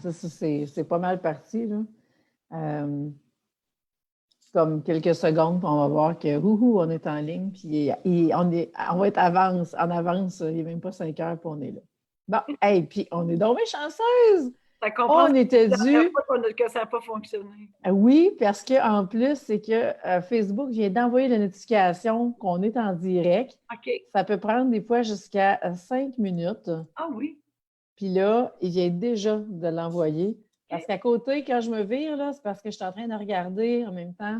Ça, c'est pas mal parti, là. Comme quelques secondes, puis on va voir que on est en ligne, puis on va être en avance, il n'est même pas 5 heures, puis on est là. Bon, hey, puis on est donc bien chanceuse! Ça comprend On était la dernière dû. fois que ça n'a pas fonctionné. Oui, parce qu'en plus, c'est que Facebook vient d'envoyer la notification qu'on est en direct. OK. Ça peut prendre des fois jusqu'à 5 minutes. Ah oui. Puis là, il vient déjà de l'envoyer. Parce OK. qu'à côté, quand je me vire, là, c'est parce que je suis en train de regarder en même temps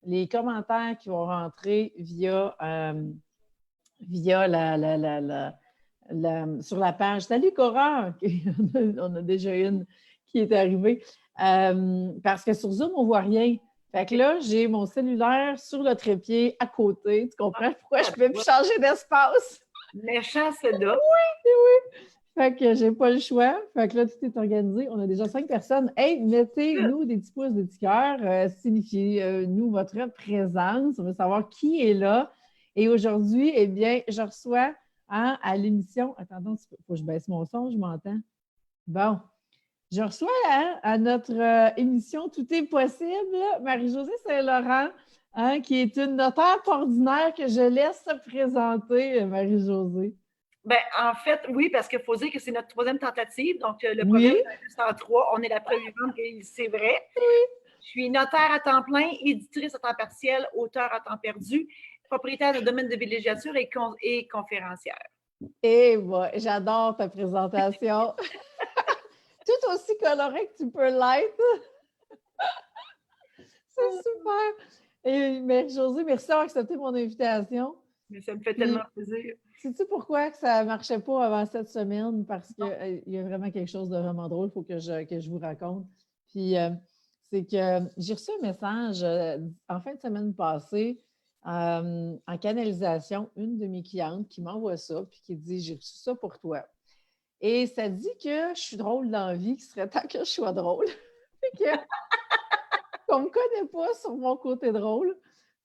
les commentaires qui vont rentrer via sur la page. Salut Cora! On a déjà une qui est arrivée. Parce que sur Zoom, on ne voit rien. Fait que là, j'ai mon cellulaire sur le trépied à côté. Tu comprends pourquoi je ne peux plus changer d'espace? Méchant, c'est là. Oui. Fait que j'ai pas le choix. Fait que là, tout est organisé. On a déjà 5 personnes. Hey, mettez-nous des petits pouces, des petits cœurs. Signifiez-nous votre présence. On veut savoir qui est là. Et aujourd'hui, eh bien, je reçois à l'émission. Attends, il faut que je baisse mon son, je m'entends. Bon. Je reçois à notre émission Tout est possible, Marie-Josée Saint-Laurent, qui est une notaire ordinaire que je laisse se présenter, Marie-Josée. Ben, en fait, oui, parce qu'il faut dire que c'est notre troisième tentative. Donc, le Oui. programme est juste en 3. On est la preuve vivante que c'est vrai. Oui. Je suis notaire à temps plein, éditrice à temps partiel, auteur à temps perdu, propriétaire de domaine de villégiature et conférencière. Eh moi, j'adore ta présentation. Tout aussi coloré que tu peux l'être. C'est super. Et Marie-Josée, merci d'avoir accepté mon invitation. Mais ça me fait tellement plaisir. Sais-tu pourquoi que ça ne marchait pas avant cette semaine? Parce qu'il y a vraiment quelque chose de vraiment drôle, il faut que je vous raconte. Puis, c'est que j'ai reçu un message en fin de semaine passée en canalisation, une de mes clientes qui m'envoie ça, puis qui dit « J'ai reçu ça pour toi ». Et ça dit que je suis drôle dans la vie, qu'il serait temps que je sois drôle. Qu'on ne me connaît pas sur mon côté drôle,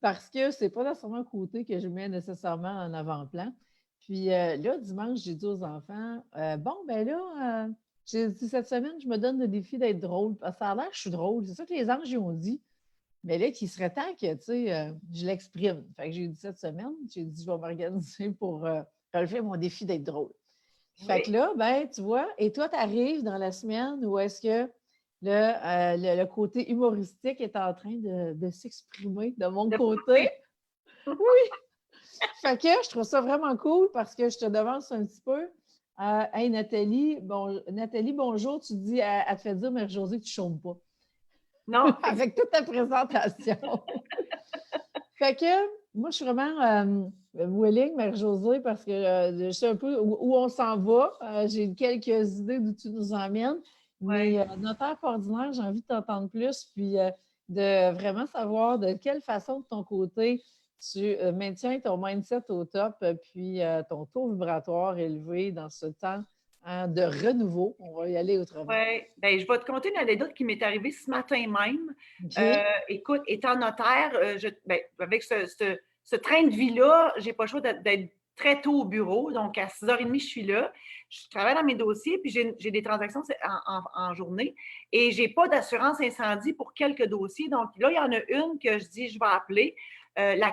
parce que ce n'est pas nécessairement un côté que je mets nécessairement en avant-plan. Puis là, dimanche, j'ai dit aux enfants, bon, ben là, j'ai dit cette semaine, je me donne le défi d'être drôle. Parce que ça a l'air que je suis drôle. C'est ça que les anges y ont dit. Mais là, qu'il serait temps que, tu sais, je l'exprime. Fait que j'ai dit cette semaine, j'ai dit, je vais m'organiser pour relever mon défi d'être drôle. Fait que là, ben, tu vois, et toi, tu arrives dans la semaine où est-ce que le côté humoristique est en train de s'exprimer de mon côté. Oui! Fait que je trouve ça vraiment cool parce que je te devance un petit peu. Hey Nathalie, bonjour. Tu dis, elle te fait dire, Marie-Josée, que tu ne chômes pas. Non. Avec toute ta présentation. Fait que moi, je suis vraiment willing, Marie-Josée, parce que je sais un peu où on s'en va. J'ai quelques idées d'où tu nous emmènes. Mais notaire ordinaire, j'ai envie de t'entendre plus, puis de vraiment savoir de quelle façon, de ton côté, tu maintiens ton mindset au top, puis ton taux vibratoire élevé dans ce temps de renouveau. On va y aller autrement. Oui, bien, je vais te conter une anecdote qui m'est arrivée ce matin même. Okay. Écoute, étant notaire, avec ce train de vie-là, je n'ai pas le choix d'être très tôt au bureau. Donc, à 6h30, je suis là. Je travaille dans mes dossiers, puis j'ai des transactions en journée. Et je n'ai pas d'assurance incendie pour quelques dossiers. Donc, là, il y en a une que je dis, je vais appeler la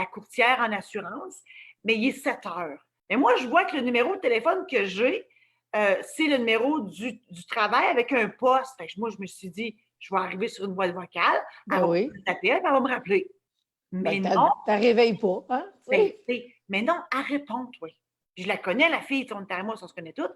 courtière en assurance. Mais il est 7h. Mais moi, je vois que le numéro de téléphone que j'ai, c'est le numéro du travail avec un poste. Fait que moi, je me suis dit, je vais arriver sur une boîte vocale, elle va me rappeler. Mais non. Tu ne réveilles pas, hein? Mais non, elle répond, toi. Je la connais, la fille, on est à moi, on se connaît toutes.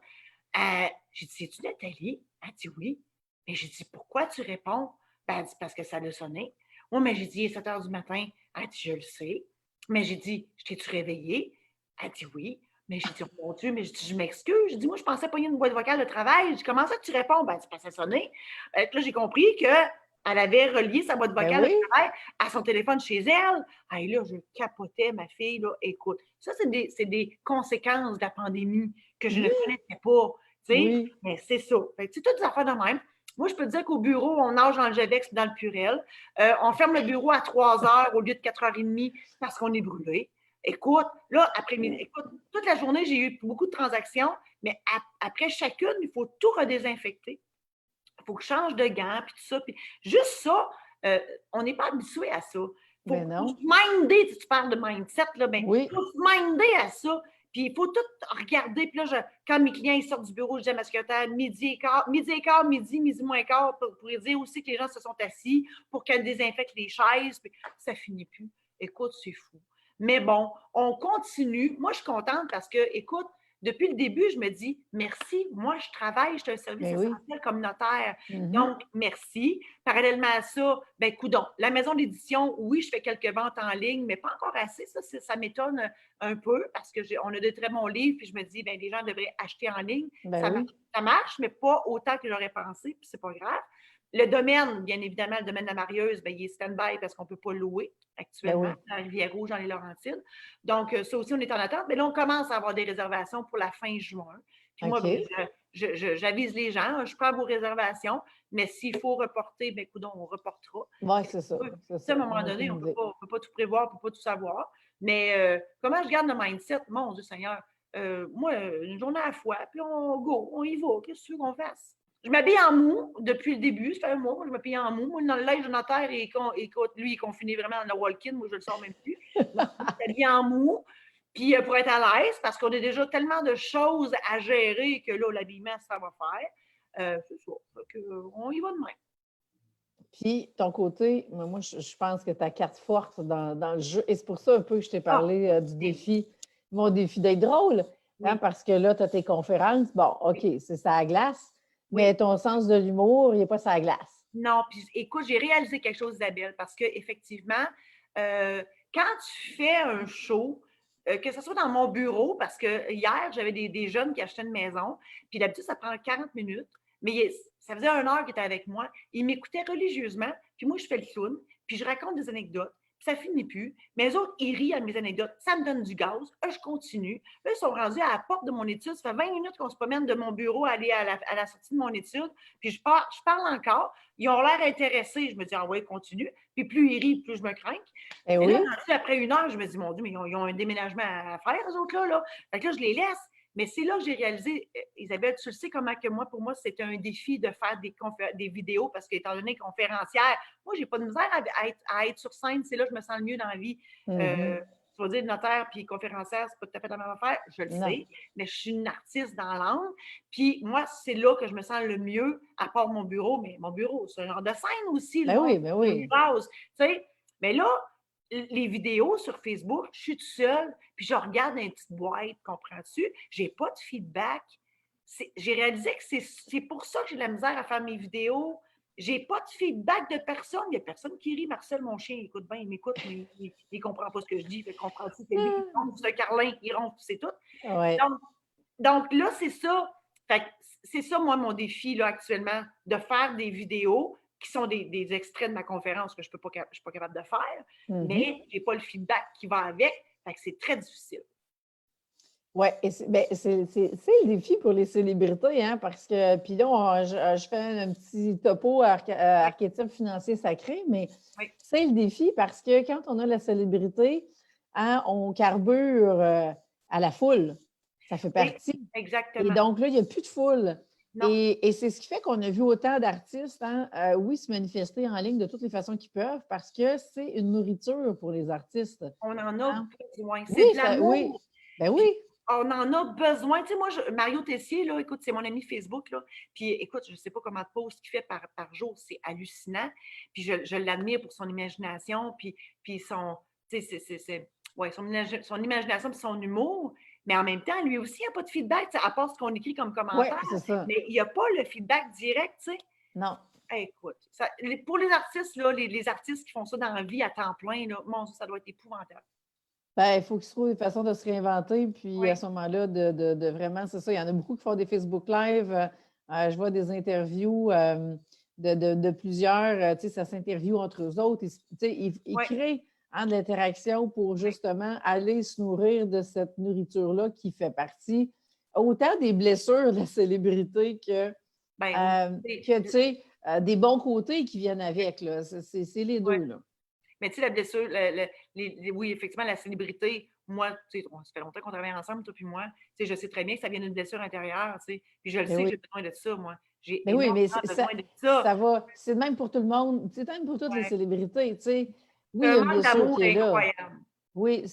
J'ai dit, c'est-tu Nathalie? Elle dit oui. Mais j'ai dit, pourquoi tu réponds? Ben, elle dit, parce que ça l'a sonné. Oui, mais j'ai dit, il est 7h du matin. Elle dit, je le sais. Mais j'ai dit, je t'ai-tu réveillée? Elle dit oui. Mais j'ai dit, oh mon Dieu, mais je m'excuse. J'ai dit, moi, je pensais pas y une boîte vocale de travail. J'ai dit, comment ça que tu réponds? Ben, c'est parce que ça sonnait. Là, j'ai compris qu'elle avait relié sa boîte vocale de travail à son téléphone chez elle. Et là, je capotais, ma fille. Là, écoute, ça, c'est des conséquences de la pandémie que je ne connaissais pas. Oui. Mais c'est ça. Fait que, toutes des affaires de même. Moi, je peux te dire qu'au bureau, on nage dans le Gevex et dans le Purel. On ferme le bureau à 3h au lieu de 4h30 parce qu'on est brûlé. Écoute, là, écoute, toute la journée, j'ai eu beaucoup de transactions, mais après chacune, il faut tout redésinfecter. Il faut que je change de gants, puis tout ça. Puis juste ça, on n'est pas habitué à ça. Il faut, Ben faut non. se minder, si tu parles de mindset, là, ben, Oui. faut se minder à ça. Puis il faut tout regarder. Puis là, quand mes clients ils sortent du bureau, je dis à ma secrétaire, midi et quart, midi moins quart, pour dire aussi que les gens se sont assis, pour qu'elle désinfecte les chaises. Puis ça finit plus. Écoute, c'est fou. Mais bon, on continue. Moi, je suis contente parce que, écoute, depuis le début, je me dis merci. Moi, je travaille, je suis un service Ben oui. essentiel communautaire. Mhm. Donc, merci. Parallèlement à ça, ben coudonc, la maison d'édition, oui, je fais quelques ventes en ligne, mais pas encore assez. Ça m'étonne un peu parce qu'on a de très bons livres, puis je me dis, ben les gens devraient acheter en ligne. Ben oui. Ça marche, mais pas autant que j'aurais pensé, puis c'est pas grave. Le domaine, bien évidemment, le domaine de la Marieuse, ben, il est stand-by parce qu'on ne peut pas louer actuellement Ben oui. dans Rivière-Rouge, dans les Laurentides. Donc, ça aussi, on est en attente. Mais là, on commence à avoir des réservations pour la fin juin. Puis moi, ben, OK. j'avise les gens, je prends vos réservations, mais s'il faut reporter, ben écoute, on reportera. Oui, c'est ça. Tu C'est sais, à ça. un On moment n'a donné, aucune on idée. ne peut pas tout prévoir, on ne peut pas tout savoir. Mais comment je garde le mindset? Mon Dieu Seigneur, moi, une journée à la fois, puis on y va. Qu'est-ce que tu veux qu'on fasse? Je m'habille en mou depuis le début, ça fait un mois, je m'habille en mou. Moi, dans le linge notaire, écoute, lui, il est confiné vraiment dans le walk-in, moi, je le sors même plus. Donc, je m'habille en mou, puis pour être à l'aise, parce qu'on a déjà tellement de choses à gérer que là, l'habillement, ça va faire. C'est ça. On y va de même. Puis, ton côté, moi, je pense que ta carte forte dans le jeu, et c'est pour ça un peu que je t'ai Ah, parlé du oui, défi, mon défi d'être drôle, hein, oui, parce que là, tu as tes conférences. Bon, OK, oui, c'est ça à glace, mais oui. ton sens de l'humour, il n'est pas ça à glace. Non, puis écoute, j'ai réalisé quelque chose, Isabelle, parce qu'effectivement, quand tu fais un show, que ce soit dans mon bureau, parce que hier, j'avais des jeunes qui achetaient une maison, puis d'habitude, ça prend 40 minutes, mais ça faisait 1 heure qu'ils étaient avec moi. Ils m'écoutaient religieusement, puis moi, je fais le clown, puis je raconte des anecdotes, puis ça finit plus. Mais eux autres, ils rient à mes anecdotes. Ça me donne du gaz. Je continue. Là, ils sont rendus à la porte de mon étude. Ça fait 20 minutes qu'on se promène de mon bureau à aller à la sortie de mon étude, puis je parle encore. Ils ont l'air intéressés. Je me dis, ah ouais, continue. Puis plus ils rient, plus je me crains. Eh Et là, oui, après 1 heure, je me dis, mon Dieu, mais ils ont un déménagement à faire, eux autres-là. Là. Fait que là, je les laisse. Mais c'est là que j'ai réalisé, Isabelle, tu le sais comment que moi, pour moi, c'était un défi de faire des vidéos parce qu'étant donné conférencière, moi, j'ai pas de misère à être sur scène. C'est là que je me sens le mieux dans la vie. mhm. Tu vas dire notaire puis conférencière, c'est pas tout à fait la même affaire, je le Non. sais, mais je suis une artiste dans l'âme. Puis moi, c'est là que je me sens le mieux, à part mon bureau, mais mon bureau, c'est un genre de scène aussi, le Ben monde oui, ben on y oui. passe. Tu sais, mais là, les vidéos sur Facebook, je suis toute seule, puis je regarde une petite boîte, comprends-tu? J'ai pas de feedback. J'ai réalisé que c'est pour ça que j'ai de la misère à faire mes vidéos. J'ai pas de feedback de personne. Il n'y a personne qui rit. Marcel, mon chien, il écoute bien, il m'écoute, mais il ne comprend pas ce que je dis. Il comprend tu c'est lui qui ronfle, c'est un carlin, il ronfle, c'est tout. Oui. Donc là, c'est ça. C'est ça, moi, mon défi là, actuellement, de faire des vidéos qui sont des extraits de ma conférence que je ne suis pas capable de faire, Mhm. mais je n'ai pas le feedback qui va avec. Fait que c'est très difficile. Oui, et c'est le défi pour les célébrités, hein, parce que, puis là, je fais un petit topo Oui, archétype financier sacré, mais oui, c'est le défi parce que quand on a la célébrité, hein, on carbure à la foule. Ça fait oui, partie. Et exactement. donc là, il n'y a plus de foule. Non, Et c'est ce qui fait qu'on a vu autant d'artistes, hein, oui, se manifester en ligne de toutes les façons qu'ils peuvent parce que c'est une nourriture pour les artistes. on en a Hein. besoin. Oui, C'est de oui, l'amour. ben oui. Puis on en a besoin. Tu sais, moi, Mario Tessier, là, écoute, c'est mon ami Facebook, là. Puis écoute, je ne sais pas comment de posts qu'il fait par jour, c'est hallucinant. Puis je l'admire pour son imagination, puis son, tu sais, ouais, son imagination puis son humour. Mais en même temps, lui aussi, il n'y a pas de feedback, à part ce qu'on écrit comme Oui, commentaire. c'est ça. Mais il n'y a pas le feedback direct, tu sais. Non. Écoute, pour les artistes, là, les artistes qui font ça dans la vie à temps plein, là, mon Dieu, ça doit être épouvantable. Ben, il faut qu'ils trouvent des façons de se réinventer. Puis à Oui, ce moment-là, de vraiment, c'est ça. Il y en a beaucoup qui font des Facebook Live. Je vois des interviews de plusieurs. Tu sais, ça s'interviewe entre eux autres. Tu sais, ils oui, créent hein, de l'interaction pour oui. justement aller se nourrir de cette nourriture-là qui fait partie autant des blessures de la célébrité Ben oui. tu sais, des bons côtés qui viennent avec. Là. C'est les Ouais. deux. Là. Mais tu sais, la blessure, oui, effectivement, la célébrité, moi, tu sais, ça fait longtemps qu'on travaille ensemble, toi puis moi. Tu sais, je sais très bien que ça vient d'une blessure intérieure, tu sais. Puis je le Ben sais que oui. j'ai besoin de ça, moi. J'ai Ben oui, mais énormément besoin de ça. ça va. C'est de même pour tout le monde. C'est même pour toutes les Ouais. célébrités, tu sais. Oui, C'est il y un a une manque blessure d'amour qui est là. incroyable. Oui,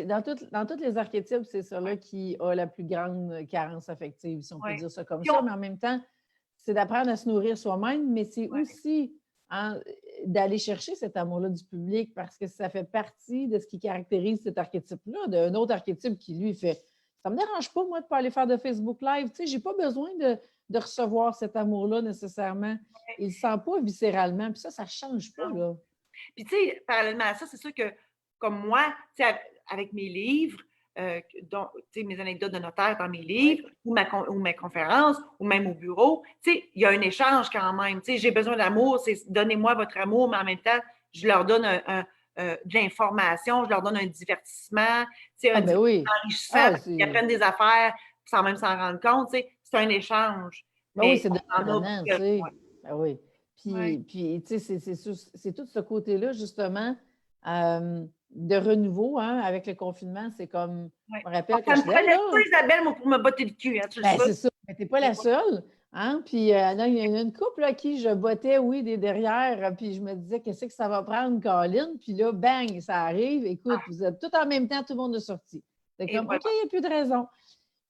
dans tous les archétypes, c'est Ouais, ça-là qui a la plus grande carence affective, si on peut ouais. dire ça comme Puis ça. Mais en même temps, c'est d'apprendre à se nourrir soi-même, mais c'est ouais, aussi hein, d'aller chercher cet amour-là du public parce que ça fait partie de ce qui caractérise cet archétype-là, d'un autre archétype qui, lui, fait ça ne me dérange pas, moi, de ne pas aller faire de Facebook Live. Tu sais, je n'ai pas besoin de recevoir cet amour-là nécessairement. ouais. Il ne le sent pas viscéralement. Puis ça ne change pas, Non. là. Puis, tu sais, parallèlement à ça, c'est sûr que, comme moi, tu sais, avec mes livres, tu sais, mes anecdotes de notaire dans mes Oui. livres, ou mes conférences, ou même au bureau, tu sais, il y a un échange quand même. Tu sais, j'ai besoin d'amour, c'est donnez-moi votre amour, mais en même temps, je leur donne de l'information, je leur donne un divertissement, tu sais, un Ah, ben divertissement oui. enrichissant, Ah, parce qu'ils c'est. apprennent des affaires sans même s'en rendre compte, tu sais, c'est un échange. Ben oui, Mais c'est on en a donnant-donnant, tu que, sais. ouais, Ben oui. ouais, Puis tu sais, c'est tout ce côté-là, justement, de renouveau, hein, avec le confinement. C'est comme, ouais. je me Ah, rappelle quand ça me j'étais là, prenait ça, Isabelle, moi, pour me botter le cul, hein, tu le ben sais. c'est ça. Mais t'es pas la seule, hein? Puis non, il y a une couple à qui je bottais, oui, des derrière, puis je me disais, qu'est-ce que ça va prendre, Colin? Puis là, bang, ça arrive. Écoute, Ah, vous êtes tout en même temps, tout le monde est sorti. C'est et comme, OK, voilà. il n'y a plus de raison.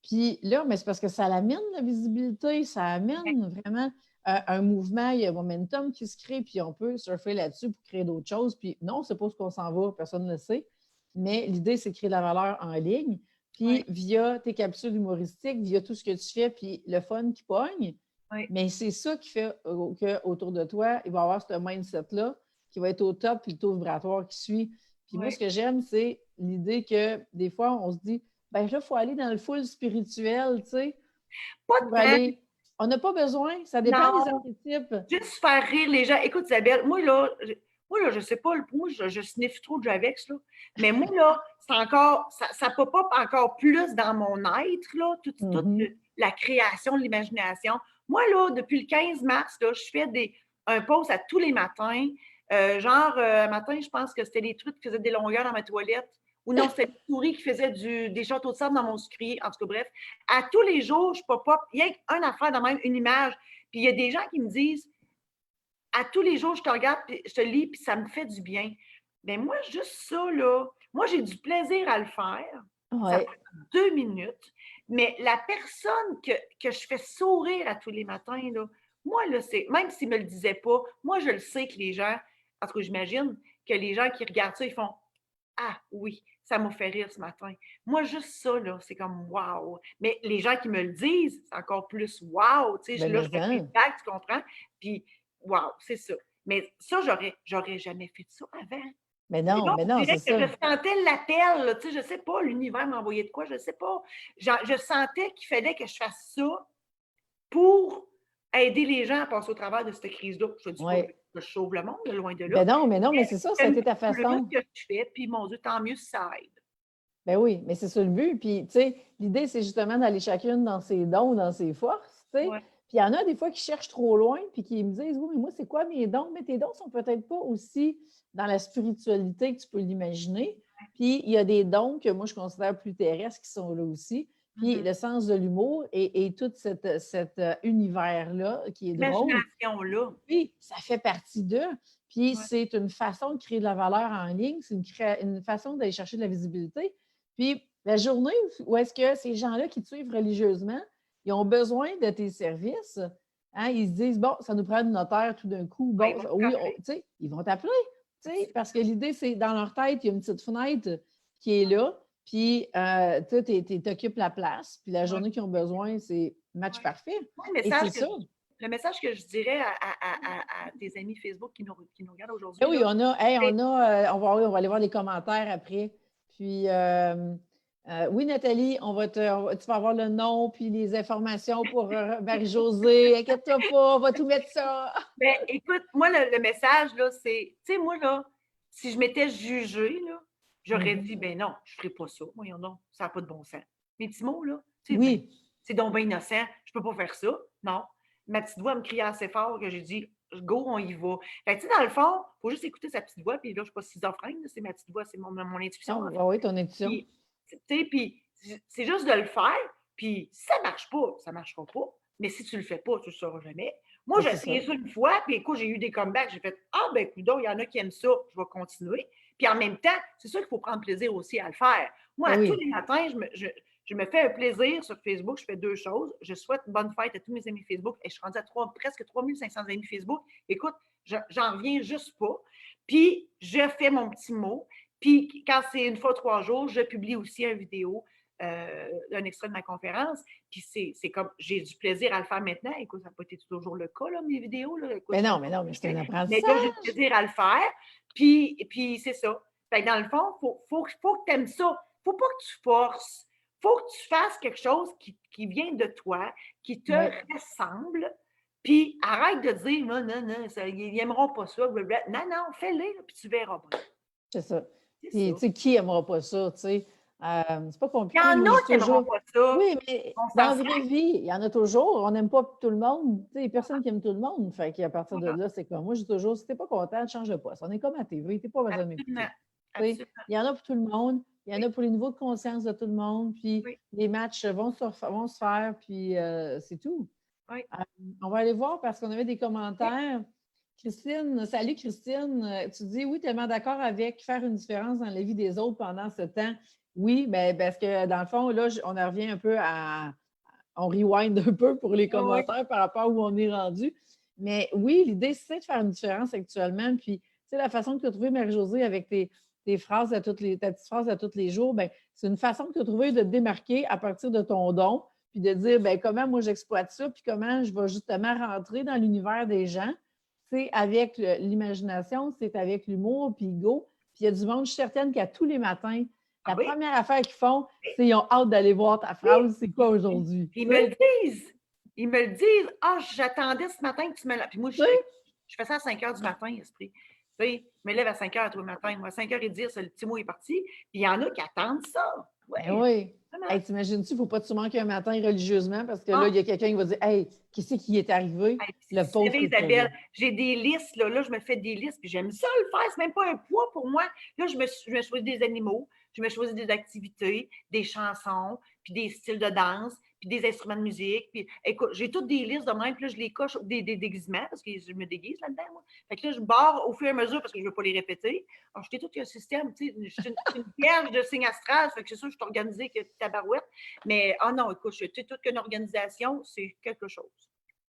Puis là, mais c'est parce que ça l'amène, la visibilité, ça Ouais, amène vraiment un mouvement, il y a un momentum qui se crée, puis on peut surfer là-dessus pour créer d'autres choses. Puis non, c'est pas ce qu'on s'en va, personne ne le sait, mais l'idée, c'est de créer de la valeur en ligne, puis ouais, via tes capsules humoristiques, via tout ce que tu fais, puis le fun qui pogne. ouais, Mais c'est ça qui fait qu'autour de toi, il va y avoir ce mindset-là qui va être au top, puis le taux vibratoire qui suit. Puis moi, ce ouais. que j'aime, c'est l'idée que des fois, on se dit, ben là, il faut aller dans le full spirituel, tu sais, Pas de pour temps, aller. On n'a pas besoin, ça dépend des non, archétypes. juste faire rire les gens. Écoute, Isabelle, moi, là, je sais pas, moi, je sniffe trop de Javex, là. Mais moi, là, c'est encore, ça pop up encore plus dans mon être, là, toute Mhm. la création, l'imagination. Moi, là, depuis le 15 mars, là, je fais un post à tous les matins. Un matin, je pense que c'était les trucs qui faisaient des longueurs dans ma toilette. Ou non, c'était les souris qui faisaient des châteaux de sable dans mon sucrier. En tout cas, bref. À tous les jours, je pop-up. Il y a une affaire de même, une image. Puis il y a des gens qui me disent, à tous les jours, je te regarde, puis je te lis, puis ça me fait du bien. Mais moi, juste ça, là, moi, j'ai du plaisir à le faire. Ça Ouais. prend 2 minutes. Mais la personne que je fais sourire à tous les matins, là, moi, là, même s'ils ne me le disaient pas, moi, je le sais que les gens, en tout cas, j'imagine que les gens qui regardent ça, ils font ah oui, ça m'a fait rire ce matin. Moi, juste ça, là, c'est comme wow. Mais les gens qui me le disent, c'est encore plus wow. Tu sais, Ben, là, je mais fais le hein. feedback, tu comprends? Puis wow, c'est ça. Mais ça, j'aurais jamais fait ça avant. Là, Mais on non, dirait c'est que je ça. sentais l'appel, là, tu sais, je sais pas, l'univers m'envoyait de quoi, je sais pas. Je sentais qu'il fallait que je fasse ça pour aider les gens à passer au travers de cette crise-là. Je ne dis pas Ouais. que je sauve le monde, loin de là, Ben non, mais non, mais c'est ça, ça a j'aime été ta plus ce façon. que je fais, puis mon Dieu, tant mieux si ça aide. Ben oui, mais c'est ça le but. Puis, tu sais, l'idée, c'est justement d'aller chacune dans ses dons, dans ses forces, tu sais. Ouais. Puis, il y en a des fois qui cherchent trop loin, puis qui me disent, oui, mais moi, c'est quoi mes dons? Mais tes dons sont peut-être pas aussi dans la spiritualité que tu peux l'imaginer. Puis, il y a des dons que moi, je considère plus terrestres qui sont là aussi. Puis, Mhm. le sens de l'humour et tout cet univers-là qui est drôle, Imagination-là. oui, ça fait partie d'eux. Puis, Ouais. c'est une façon de créer de la valeur en ligne, c'est une façon d'aller chercher de la visibilité. Puis, la journée où est-ce que ces gens-là qui te suivent religieusement, ils ont besoin de tes services, hein, ils se disent, bon, ça nous prend une notaire tout d'un coup. Ouais, ils Bon, vont te oui, rappeler. tu sais, ils vont t'appeler, tu sais, parce que Absolument. l'idée, c'est dans leur tête, il y a une petite fenêtre qui est là, puis tu t'occupes la place, puis la Ouais. journée qu'ils ont besoin, c'est match Ouais. parfait. Moi, Et c'est ça. le message que je dirais à tes amis Facebook qui nous regardent Ben aujourd'hui, oui, là, c'est on va aller voir les commentaires après. Puis, oui, Nathalie, tu vas avoir le nom puis les informations pour Marie-Josée. Inquiète-toi pas, on va tout mettre ça. ben, écoute, moi, le message, là, c'est, tu sais, moi, là, si je m'étais jugée, là, j'aurais Mhm. dit, ben non, je ne ferai pas ça. Voyons donc, ça n'a pas de bon sens. Mes petits mots, là, tu sais, ben, Oui, c'est donc bien innocent, je ne peux pas faire ça. Non. Ma petite voix me criait assez fort que j'ai dit, go, on y va. Fait que, tu sais, dans le fond, il faut juste écouter sa petite voix, puis là, je ne suis pas schizophrène, c'est ma petite voix, c'est mon intuition, non, en fait. oui, ton intuition. Tu sais, puis c'est juste de le faire, puis si ça marche pas, ça marchera pas. Mais si tu le fais pas, tu le sauras jamais. Moi, Ben, j'ai c'est ça. essayé ça une fois, puis écoute, j'ai eu des comebacks. J'ai fait ah, ben, coudonc, il y en a qui aiment ça, je vais continuer. Puis en même temps, c'est sûr qu'il faut prendre plaisir aussi à le faire. Moi, Ben tous oui, les matins, je me fais un plaisir sur Facebook. Je fais deux choses. Je souhaite bonne fête à tous mes amis Facebook et je suis rendue à presque 3500 amis Facebook. Écoute, j'en reviens juste pas. Puis, je fais mon petit mot. Puis, quand c'est une fois 3 jours, je publie aussi une vidéo, un extrait de ma conférence. Puis, c'est comme, j'ai du plaisir à le faire maintenant. Écoute, ça n'a pas été toujours le cas, là, mes vidéos. Là. Écoute, mais non, mais c'est un mais là, j'ai du apprentissage. plaisir à le faire. Puis c'est ça. Fait que dans le fond, faut que tu aimes ça. Faut pas que tu forces. Faut que tu fasses quelque chose qui vient de toi, qui te Oui, ressemble. Puis arrête de dire, non, non, non, ils n'aimeront pas ça. Blablabla. Non, non, fais-le, puis tu verras bien. c'est ça. C'est Puis, ça. tu sais, qui n'aimera pas ça, tu sais? C'est pas Il y compliqué. en Moi, je a dis qui n'aimeront toujours, pas ça. oui, mais On dans s'en la sert. vraie vie, il y en a toujours. On n'aime pas tout le monde. Tu sais, il y a personne qui aime tout le monde. Fait qu'à partir de là, c'est comme, moi, je dis toujours, si t'es pas content, change de poste. On est comme à TV, t'es pas besoin de Absolument. m'écouter. Tu sais, Absolument. il y en a pour tout le monde. Il y en Oui, a pour les niveaux de conscience de tout le monde. Puis oui, les matchs vont se faire, puis c'est tout. oui. Euh, on va aller voir parce qu'on avait des Oui. commentaires. Christine, salut Christine. Tu dis oui, tellement d'accord avec faire une différence dans la vie des autres pendant ce temps. Oui, mais parce que dans le fond, là, on en revient un peu à. On rewind un peu pour les Oui. commentaires par rapport à où on est rendu. Mais oui, l'idée, c'est de faire une différence actuellement. Puis, tu sais, la façon que tu as trouvé, Marie-Josée, avec tes phrases ta petite phrase à tous les jours, ben, c'est une façon que tu as trouvé de te démarquer à partir de ton don, puis de dire ben, comment moi j'exploite ça, puis comment je vais justement rentrer dans l'univers des gens. C'est avec l'imagination, c'est avec l'humour, puis go. Puis il y a du monde, je suis certaine qu'à tous les matins, Ah la oui? première affaire qu'ils font, c'est qu'ils ont hâte d'aller voir ta Oui. phrase, c'est quoi Puis aujourd'hui? ils Tu me sais? le disent. Ils me le disent. Ah, j'attendais ce matin que tu me l'as. Puis moi, Tu sais? je fais ça à 5 heures du matin, esprit. Tu sais, je me lève à 5 heures tous les matins. Moi, à 5h10, le petit mot est parti. Puis il y en a qui attendent ça. Ben Oui, oui. vraiment. Hey, t'imagines-tu, il ne faut pas que tu manques un matin religieusement parce que là, Ah, il y a quelqu'un qui va dire hey, qui c'est qui est arrivé? hey, si Le tu pauvre savais, est Isabelle, crevé. j'ai des listes, là, je me fais des listes, puis j'aime ça le faire, c'est même pas un poids pour moi. Là, je me choisis des animaux, je me choisis des activités, des chansons, puis des styles de danse, puis des instruments de musique. Puis, écoute, j'ai toutes des listes de même, puis là, je les coche, des déguisements, parce que je me déguise là-dedans, moi. Fait que là, je barre au fur et à mesure, parce que je ne veux pas les répéter. Alors, je t'ai tout un système, tu sais, je suis une vierge de signe astral, fait que c'est sûr, je suis organisée que tabarouette. Mais, ah non, écoute, je suis toute qu'une organisation, c'est quelque chose.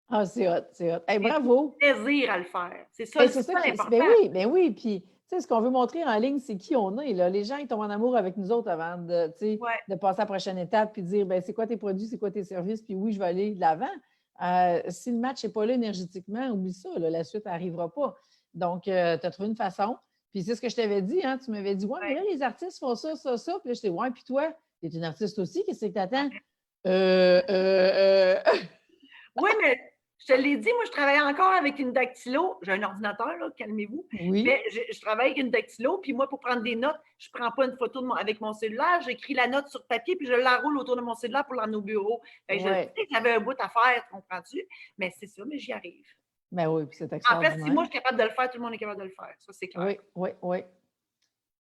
Ah, c'est hot, c'est hot. Hey, J'ai du bravo! plaisir à le faire. C'est ça, Ben, c'est c'est ça ça qui. l'important. Ben oui. Puis, tu sais, ce qu'on veut montrer en ligne, c'est qui on est. Là. Les gens, ils tombent en amour avec nous autres avant de, tu sais, Ouais. de passer à la prochaine étape puis de dire, ben, c'est quoi tes produits, c'est quoi tes services, puis oui, je vais aller de l'avant. Si le match n'est pas là énergétiquement, oublie ça, là, la suite n'arrivera pas. Donc, tu as trouvé une façon. Puis, c'est ce que je t'avais dit, hein, tu m'avais dit, ouais, mais Ouais. là, les artistes font ça, ça, ça. Puis là, je t'ai dit, ouais, puis toi, tu es une artiste aussi, qu'est-ce que tu attends? Ouais. Euh, euh, euh. Oui, mais je te l'ai dit, moi, je travaille encore avec une dactylo. J'ai un ordinateur, là, calmez-vous. Oui, Mais je travaille avec une dactylo. Puis moi, pour prendre des notes, je ne prends pas une photo avec mon cellulaire. J'écris la note sur papier, puis je l'enroule autour de mon cellulaire pour l'emmener au bureau. Je sais ouais. que j'avais un bout à faire, comprends-tu? Mais c'est ça, mais j'y arrive. Ben oui, puis c'est En fait, si moi, extraordinaire. je suis capable de le faire, tout le monde est capable de le faire. Ça, c'est clair. Oui, oui, oui.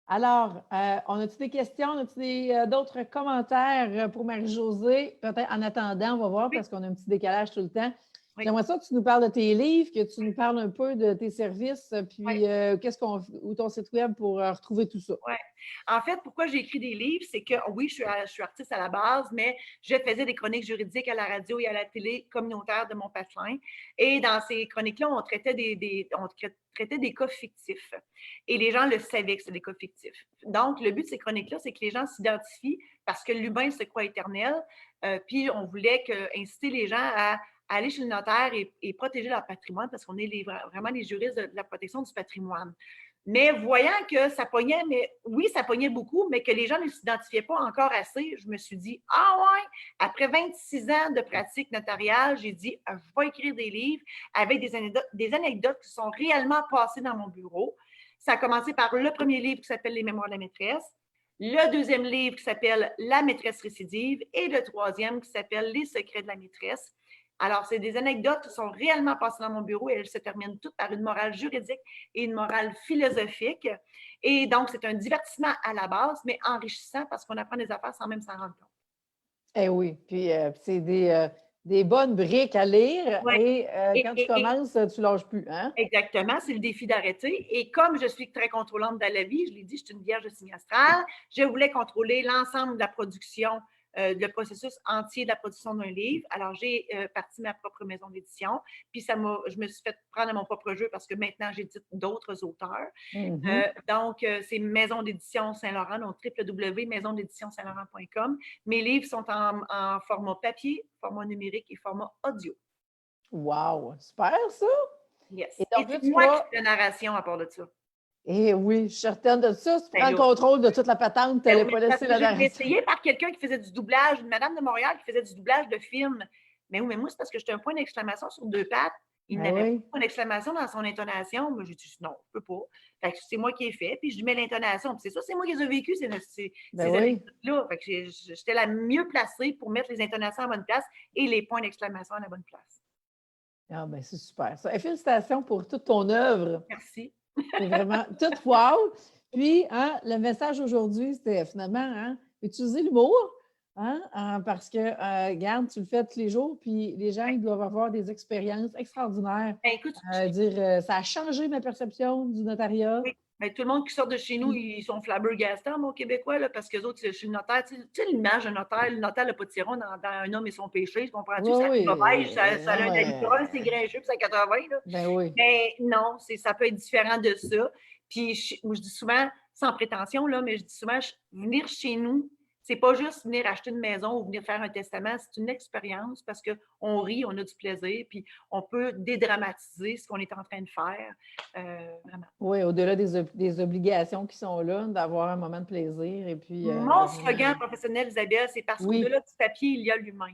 Alors, on a-tu des questions? On a-tu d'autres commentaires pour Marie-Josée? Peut-être en attendant, on va voir Oui, parce qu'on a un petit décalage tout le temps. oui, J'aimerais ça que tu nous parles de tes livres, que tu nous parles un peu de tes services, oui. puis ou ton site web pour retrouver tout ça. Ouais. En fait, pourquoi j'ai écrit des livres, c'est que oui, je suis artiste à la base, mais je faisais des chroniques juridiques à la radio et à la télé communautaire de mon patelin. Et dans ces chroniques-là, on traitait des cas fictifs. Et les gens le savaient que c'était des cas fictifs. Donc, le but de ces chroniques-là, c'est que les gens s'identifient parce que l'humain se croit éternel. Puis, on voulait inciter les gens à aller chez le notaire et protéger leur patrimoine parce qu'on est vraiment les juristes de la protection du patrimoine. Mais voyant que ça pognait, mais oui, ça pognait beaucoup, mais que les gens ne s'identifiaient pas encore assez, je me suis dit, ah ouais, après 26 ans de pratique notariale, j'ai dit, je vais écrire des livres avec des anecdotes qui sont réellement passées dans mon bureau. Ça a commencé par le premier livre qui s'appelle Les Mémoires de la maîtresse, le deuxième livre qui s'appelle La maîtresse récidive et le troisième qui s'appelle Les secrets de la maîtresse. Alors, c'est des anecdotes qui sont réellement passées dans mon bureau et elles se terminent toutes par une morale juridique et une morale philosophique. Et donc, c'est un divertissement à la base, mais enrichissant parce qu'on apprend des affaires sans même s'en rendre compte. Eh oui, puis c'est des bonnes briques à lire Ouais. et quand tu Et commences, tu lâches plus, hein? exactement, c'est le défi d'arrêter. Et comme je suis très contrôlante dans la vie, je l'ai dit, je suis une vierge de signe astral, je voulais contrôler l'ensemble de la production, le processus entier de la production d'un livre. Alors, j'ai parti ma propre maison d'édition, puis je me suis fait prendre à mon propre jeu parce que maintenant, j'édite d'autres auteurs. Donc, c'est Maison d'édition Saint-Laurent, donc www.maisondéditionsaintlaurent.com. Mes livres sont en format papier, format numérique et format audio. Wow! Super, ça! Yes. Et Et donc là, c'est tu moi qui vas... fais la narration à part de ça. Eh oui, je suis certaine de ça. Si tu Ben prends le là, contrôle de toute la patente, tu ben n'allais oui, pas parce laisser que la j'ai été narration. essayée par quelqu'un qui faisait du doublage, une madame de Montréal qui faisait du doublage de films. Mais oui, mais moi, c'est parce que j'étais un point d'exclamation sur deux pattes. Il Ben n'avait pas de oui. point d'exclamation dans son intonation. Moi, j'ai dit non, je peux pas. Fait que c'est moi qui ai fait, puis je lui mets l'intonation. Puis c'est ça, c'est moi qui les ai vécues, ces Ben oui. anecdotes-là. Fait que j'étais la mieux placée pour mettre les intonations à la bonne place et les points d'exclamation à la bonne place. Ah, ben c'est super. Ça. Et félicitations pour toute ton œuvre. Merci. C'est vraiment tout wow. Puis, hein, le message aujourd'hui, c'était finalement hein, utiliser l'humour. Parce que, regarde, tu le fais tous les jours, puis les gens, ils doivent avoir des expériences extraordinaires. Ben, écoute, Ça a changé ma perception du notariat. oui. Mais tout le monde qui sort de chez nous, Puis, ils sont flabbergastants, mon Québécois, là, parce que les autres, chez le notaire, tu sais l'image d'un notaire, le notaire n'a pas de tiron dans Un homme et son péché, tu comprends-tu? Ça oui, va beige, oui. ça a Non, un mais, doliprane, c'est grincheux, puis c'est à 80, là. ben oui. Mais non, ça peut être différent de ça. Puis, moi, je dis souvent, sans prétention, là, mais je dis souvent, venir chez nous, c'est pas juste venir acheter une maison ou venir faire un testament, c'est une expérience parce qu'on rit, on a du plaisir, puis on peut dédramatiser ce qu'on est en train de faire. Vraiment. Oui, au-delà des obligations qui sont là, d'avoir un moment de plaisir et puis Mon slogan vraiment. professionnel, Isabelle, c'est parce Oui. qu'au-delà du papier, il y a l'humain.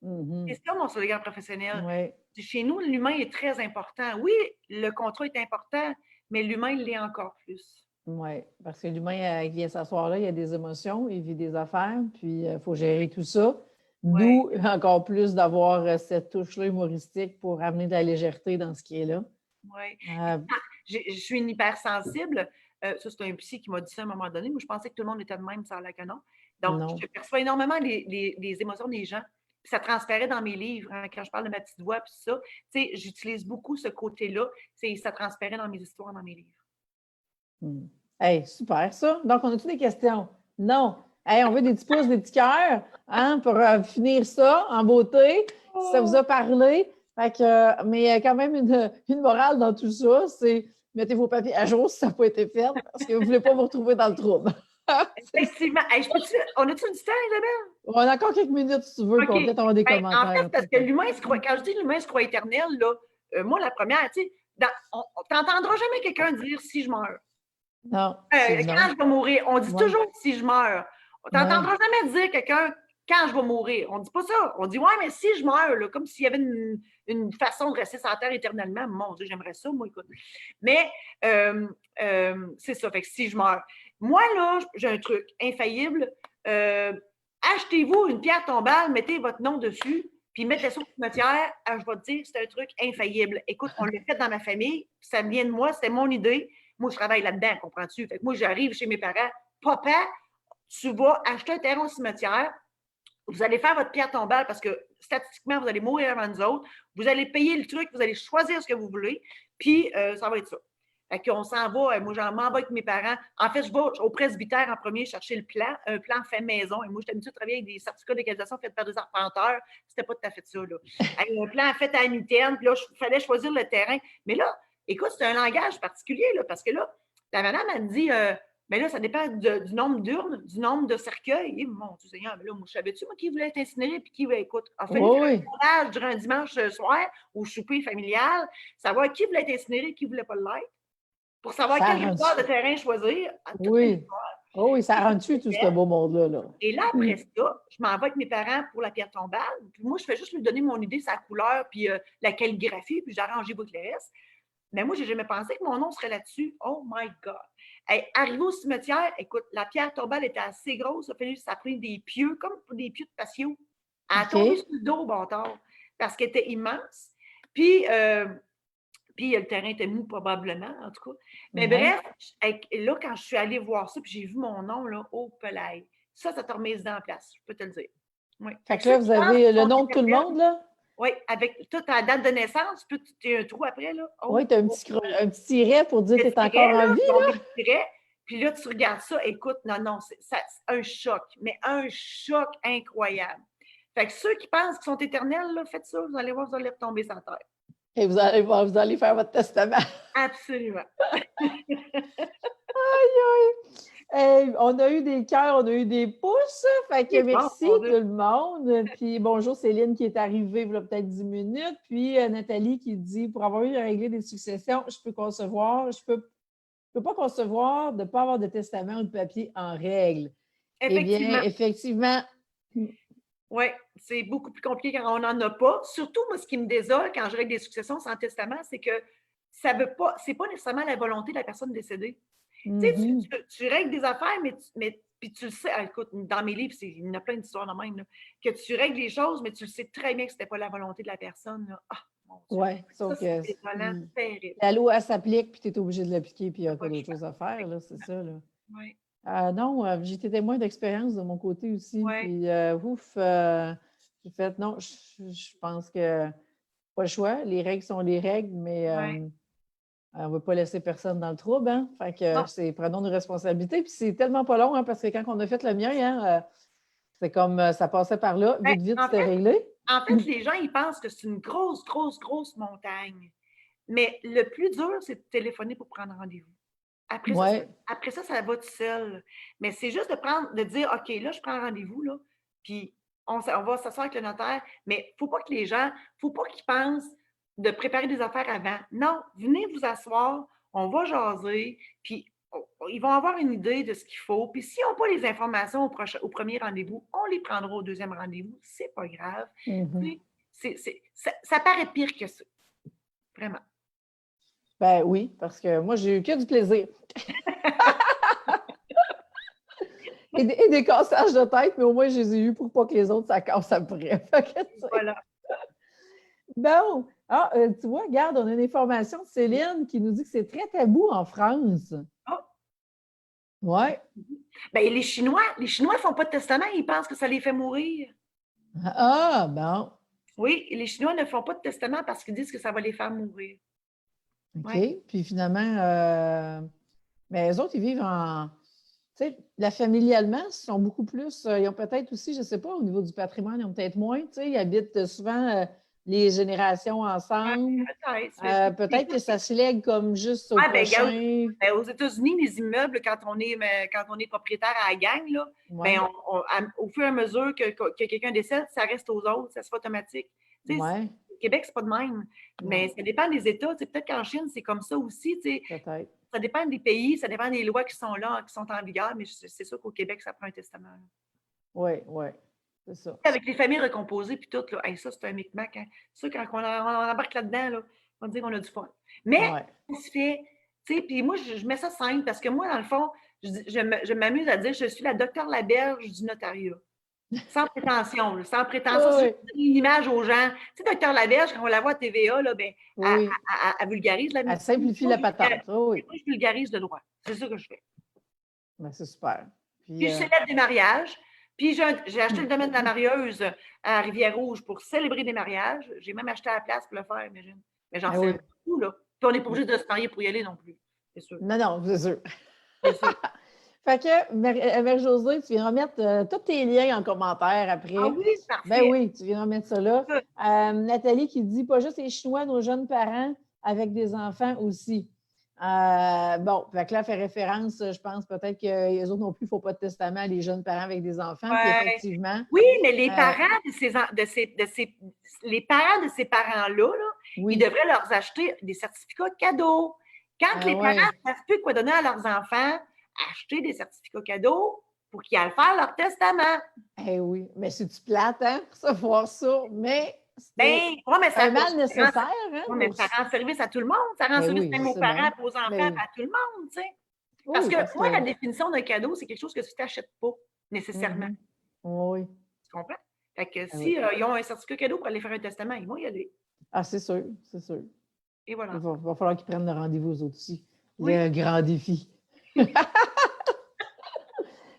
Mhm. C'est ça mon slogan professionnel. Oui. Chez nous, l'humain est très important. Oui, le contrat est important, mais l'humain l'est encore plus. Oui, parce que l'humain, il vient s'asseoir là, il y a des émotions, il vit des affaires, puis il faut gérer tout ça. Ouais. D'où encore plus d'avoir cette touche-là humoristique pour amener de la légèreté dans ce qui est là. Ouais. Euh, Je suis une hypersensible. Ça, c'est un psy qui m'a dit ça à un moment donné. Moi, je pensais que tout le monde était de même, ça a l'air que non. Donc, non. je perçois énormément les émotions des gens. Puis ça transparaît dans mes livres. Hein, quand je parle de ma petite voix, puis ça, tu sais, j'utilise beaucoup ce côté-là. Ça transparaît dans mes histoires, dans mes livres. Hmm. Hey, super ça. Donc, on a-tu des questions? Non. Hey, on veut des petits pouces, des petits cœurs hein, pour finir ça en beauté. Si ça vous a parlé. Fait que, mais il y a quand même une morale dans tout ça, c'est mettez vos papiers à jour si ça n'a pas été fait parce que vous ne voulez pas vous retrouver dans le trouble. Effectivement. Hey, on a-tu du temps, Isabelle? On a encore quelques minutes si tu veux, OK. pour peut-être avoir des Ben, en commentaires fait, parce que après. l'humain se croit, quand je dis l'humain se croit éternel, là, moi, la première, tu sais, on t'entendras jamais quelqu'un dire si je meurs. Non, c'est Quand non. je vais mourir. On dit Ouais, toujours si je meurs. On ouais. t'entendra jamais dire quelqu'un quand je vais mourir. On dit pas ça. On dit ouais, mais si je meurs, là, comme s'il y avait une façon de rester sur la terre éternellement. Mon Dieu, j'aimerais ça, moi, écoute. Mais c'est ça. Fait que si je meurs. Moi, là, j'ai un truc infaillible. Achetez-vous une pierre tombale, mettez votre nom dessus, puis mettez ça au cimetière. Je vais te dire, c'est un truc infaillible. Écoute, on l'a fait dans ma famille, ça vient de moi, c'était mon idée. Moi, je travaille là-dedans, comprends-tu? Fait que moi, j'arrive chez mes parents. Papa, tu vas acheter un terrain au cimetière. Vous allez faire votre pierre tombale parce que statistiquement, vous allez mourir avant nous autres. Vous allez payer le truc, vous allez choisir ce que vous voulez, puis ça va être ça. Fait qu'on s'en va, moi j'en m'en vais avec mes parents. En fait, je vais au presbytère en premier chercher le plan, un plan fait maison. Et moi, j'étais habituée de travailler avec des certificats de localisation faits par des arpenteurs. C'était pas tout à fait ça, là. Un plan fait à l'unitaine, puis là, il fallait choisir le terrain. Mais là, écoute, c'est un langage particulier, là, parce que là, la madame, elle me dit, mais là, ça dépend du nombre d'urnes, du nombre de cercueils. Et mon Dieu Seigneur, mais là, moi, je savais-tu, moi, qui voulait être incinéré, puis qui voulait, écoute, il a fallu faire Oui, un sondage durant un dimanche soir au souper familial, savoir qui voulait être incinéré, qui ne voulait pas l'être, pour savoir ça quel rend joueur de terrain choisir. oui. Oh, oui, ça rend dessus tout ce beau monde-là. Là. Et là, après ça, je m'en vais avec mes parents pour la pierre tombale. Puis moi, je fais juste lui donner mon idée, sa couleur, puis la calligraphie, puis j'arrange les boucles le reste. Mais moi, je n'ai jamais pensé que mon nom serait là-dessus. Oh my God! Hey, arrivé au cimetière, écoute, la pierre tombale était assez grosse. Ça a pris des pieux, comme des pieux de patio. Elle a tombé OK. sur le dos, bâtard. parce qu'elle était immense. Puis, le terrain était mou probablement, en tout cas. Mais bref, là, quand je suis allée voir ça, puis j'ai vu mon nom, là, au Pelay. Ça te remet les dents en place, je peux te le dire. Oui. Fait que là, vous avez le nom de tout le monde, là? Oui, avec toute ta date de naissance, puis tu as un trou après, là. Oui, tu as un petit tiret pour dire que tu es encore en vie, là. là. Puis là, tu regardes ça, écoute, non, c'est un choc, mais un choc incroyable. Fait que ceux qui pensent qu'ils sont éternels, là, faites ça, vous allez voir, vous allez retomber sur terre. Et vous allez faire votre testament. Absolument. Hey, on a eu des cœurs, on a eu des pouces. Fait que merci tout le monde. Puis bonjour Céline qui est arrivée il y a peut-être 10 minutes. Puis Nathalie qui dit pour avoir eu à régler des successions, je peux pas concevoir de ne pas avoir de testament ou de papier en règle. Effectivement. Eh bien, effectivement. Oui, c'est beaucoup plus compliqué quand on n'en a pas. Surtout, moi, ce qui me désole quand je règle des successions sans testament, c'est que c'est pas nécessairement la volonté de la personne décédée. Tu règles des affaires, mais puis tu le sais, écoute, dans mes livres, il y en a plein d'histoires de même, là, que tu règles les choses, mais tu le sais très bien que ce n'était pas la volonté de la personne. Oui, sauf que terrible. la loi, elle s'applique, puis tu es obligé de l'appliquer, puis il n'y a pas d'autre chose à faire, là, c'est ça. Là. Oui. Non, j'ai été témoin d'expérience de mon côté aussi. Ouais. Puis, j'ai fait, non, je pense que pas le choix. Les règles sont les règles, mais on ne veut pas laisser personne dans le trouble. Hein? Fait que prenons nos responsabilités. Puis c'est tellement pas long, hein, parce que quand on a fait le mien, hein, c'est comme ça passait par là, vite, c'était réglé. En fait, les gens, ils pensent que c'est une grosse, grosse, grosse montagne. Mais le plus dur, c'est de téléphoner pour prendre rendez-vous. Après ça, ça va tout seul. Mais c'est juste de dire, OK, là, je prends rendez-vous, là, puis on va s'asseoir avec le notaire, mais il ne faut pas que les gens, faut pas qu'ils pensent de préparer des affaires avant. Non, venez vous asseoir, on va jaser, puis ils vont avoir une idée de ce qu'il faut. Puis s'ils n'ont pas les informations au premier rendez-vous, on les prendra au deuxième rendez-vous. C'est pas grave. Ça paraît pire que ça. Vraiment. Ben oui, parce que moi, j'ai eu que du plaisir. et des cassages de tête, mais au moins, je les ai eus pour pas que les autres, ça casse après. Voilà. Bon, tu vois, regarde, on a une information de Céline qui nous dit que c'est très tabou en France. Oh. Oui. Ben, les Chinois ne font pas de testament, ils pensent que ça les fait mourir. Ah, bon. Oui, les Chinois ne font pas de testament parce qu'ils disent que ça va les faire mourir. OK. Ouais. Puis finalement, mais eux autres, ils vivent en... Tu sais, la familialement, ils sont beaucoup plus... ils ont peut-être aussi, je ne sais pas, au niveau du patrimoine, ils ont peut-être moins. Tu sais, ils habitent souvent les générations ensemble. Peut-être que ça se lègue comme juste au prochain. Aux États-Unis, les immeubles, quand on est propriétaire à la gang, là, au fur et à mesure que quelqu'un décède, ça reste aux autres, ça se fait automatique. Au Québec, c'est pas de même. Mais ça dépend des États. Peut-être qu'en Chine, c'est comme ça aussi. Peut-être. Ça dépend des pays, ça dépend des lois qui sont là, qui sont en vigueur, mais c'est sûr qu'au Québec, ça prend un testament. Oui, c'est ça. Avec les familles recomposées, puis tout, là, ça, c'est un micmac. Hein. Ça, quand on embarque là-dedans, là, on va dire qu'on a du fun. Mais, ça se fait, puis moi, je mets ça simple, parce que moi, dans le fond, je m'amuse à dire, je suis la docteur Laberge du notariat. Sans prétention, sans prétention. C'est une image aux gens. Tu sais, docteur Laberge, quand on la voit à TVA, là, ben, elle vulgarise la Elle simplifie la patente. Moi, je vulgarise le droit. C'est ça que je fais. Ben, c'est super. Puis je célèbre des mariages. Puis j'ai acheté le domaine de la marieuse à Rivière-Rouge pour célébrer des mariages. J'ai même acheté à la place pour le faire, imagine. Mais j'en sais beaucoup, là. Puis on n'est pas obligé de se marier pour y aller non plus. C'est sûr. Non, c'est sûr. C'est sûr. Fait que, Mère-Josée, tu viendras mettre tous tes liens en commentaire après. Ah oui, parfait. Ben oui, tu viendras mettre ça là. Nathalie qui dit, pas juste les Chinois, nos jeunes parents avec des enfants aussi. Bon, fait que là, fait référence, je pense peut-être que les autres non plus, il ne faut pas de testament, les jeunes parents avec des enfants, puis effectivement. Oui, mais les parents les parents de ces parents-là, ils devraient leur acheter des certificats de cadeaux. Quand les parents ne savent plus quoi donner à leurs enfants, acheter des certificats cadeaux pour qu'ils aillent faire leur testament. Eh oui, mais c'est-tu plate, hein, pour savoir ça, mais... mais c'est un mal nécessaire. Hein, mais ça rend service à tout le monde. Ça rend service même aux parents, aux enfants, à tout le monde. Tu sais. Parce que moi, la définition d'un cadeau, c'est quelque chose que tu ne t'achètes pas nécessairement. Oui. Tu comprends? Fait que Ah si oui. ils ont un certificat cadeau pour aller faire un testament, ils vont y aller. Ah, c'est sûr, c'est sûr. Et Il voilà. va falloir qu'ils prennent le rendez-vous eux autres aussi. Oui. Le grand défi.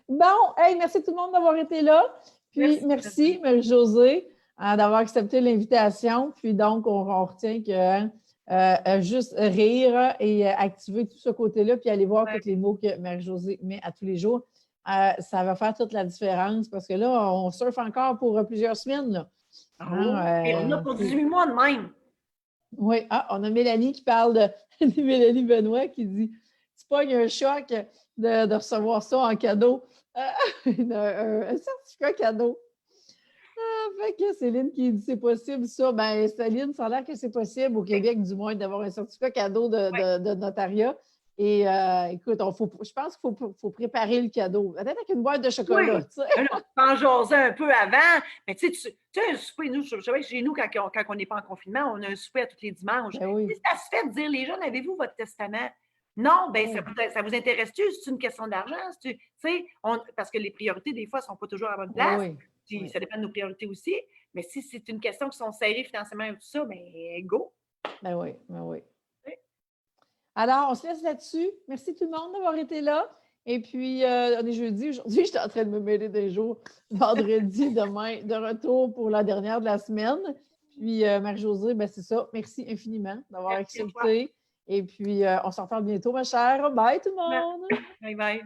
Bon, hey, merci tout le monde d'avoir été là. Puis Merci, merci, Nathalie. Marie-Josée, d'avoir accepté l'invitation. Puis donc, on retient que hein, juste rire et activer tout ce côté-là, puis aller voir Ouais. tous les mots que Marie-Josée met à tous les jours. Ça va faire toute la différence parce que là, on surfe encore pour plusieurs semaines. Là. Oh, et on a pour Puis- 18 mois de même. oui, on a Mélanie qui parle de Mélanie Benoît qui dit tu pognes un choc de recevoir ça en cadeau. Un certificat cadeau. Fait que Céline qui dit c'est possible ça. Ben, Céline, ça a l'air que c'est possible au Québec, du moins, d'avoir un certificat cadeau de notariat. Et écoute, je pense qu'il faut préparer le cadeau. Peut-être avec une boîte de Oui. chocolat. Tu sais. Alors, t'en jasais un peu avant. Mais tu sais, un souper, nous, je sais que chez nous, quand on n'est pas en confinement, on a un souper à tous les dimanches. Ben oui. Ça se fait de dire, les jeunes, avez-vous votre testament? Non, ben Oui. ça vous intéresse-tu? C'est une question d'argent? Tu sais, parce que les priorités, des fois, ne sont pas toujours à la bonne Oui, place. oui. Puis Oui. ça dépend de nos priorités aussi. Mais si c'est une question qui sont serrées financièrement et tout ça, ben go. Ben oui, ben oui. Oui. Alors, on se laisse là-dessus. Merci tout le monde d'avoir été là. Et puis, on est jeudi. Aujourd'hui, j'étais en train de me mêler des jours. Vendredi, demain, de retour pour la dernière de la semaine. Puis, Marie-Josée, ben c'est ça. Merci infiniment d'avoir Merci à toi. accepté. Et puis, on se reparle bientôt, ma chère. Bye tout le monde! Bye bye.